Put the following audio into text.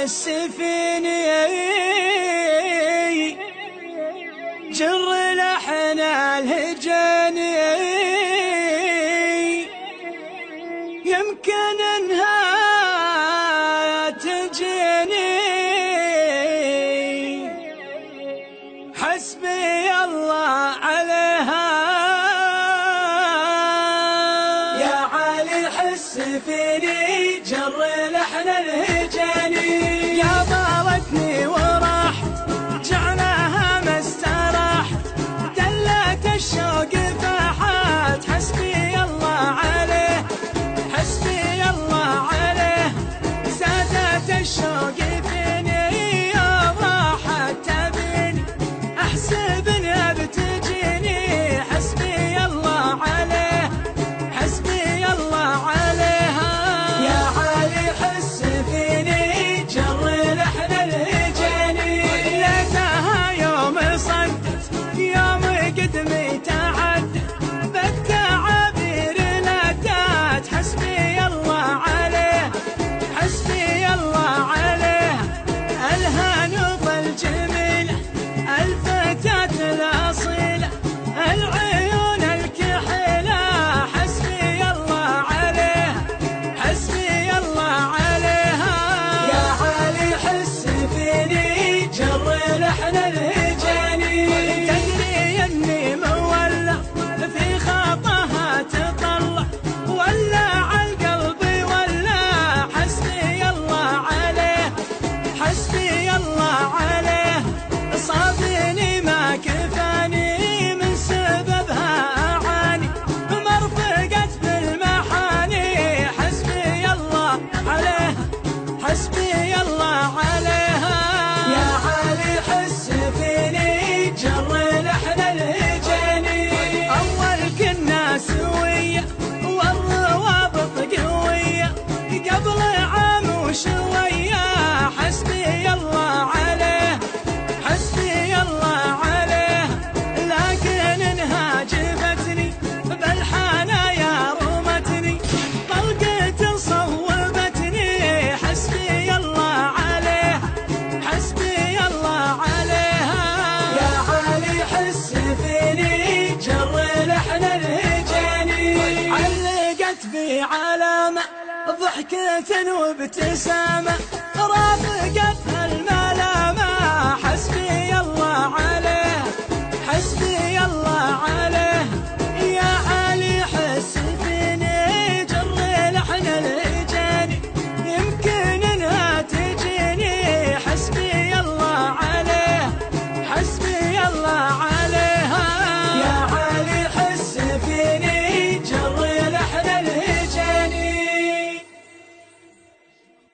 حس فيني جر لحن الهجاني يمكن انها تجيني حسبي الله عليها يا علي حس فيني جر لحن الهجاني يا ضارتني وراح جعلها ما استراحت دلت الشوق فاحت حسبي الله عليه حسبي الله عليه زادت الشوق فيني يا راحت تبيني احسب انها بتجيني حسبي الله عليه حسبي الله عليها يا علي حس فيني جر لحن الهجاني ليتها يوم صدت يوم قدمي تعد بالتعابير لاتات حسبي الله عليه حسبي الله عليه الهان والجميل الفتاة الأصيلة العيون الكحيلة حسبي الله عليه حسبي الله عليها يا علي حس فيني جر لحن الهجاني تدري اني مولع في خطاها تطلع ولا عالقلب ولا حسبي الله عليه حسبي الله عليه صابني ما كفاني من سببها أعاني مرفقت بالمحاني حسبي الله عليه حسبي الله عليها يا علي حس فيني جر لحن الهجاني أول كنا سوية والروابط قوية قبل عام وشوية حسبي الله عليه حسبي الله عليه لكن انها جبتني بالحنايا رومتني طلقة صوبتني حسبي الله عليه حسبي الله عليها يا علي حس فيني جر لحن الهجاني علقت بي علامة ضحكة وابتسامة رافقتها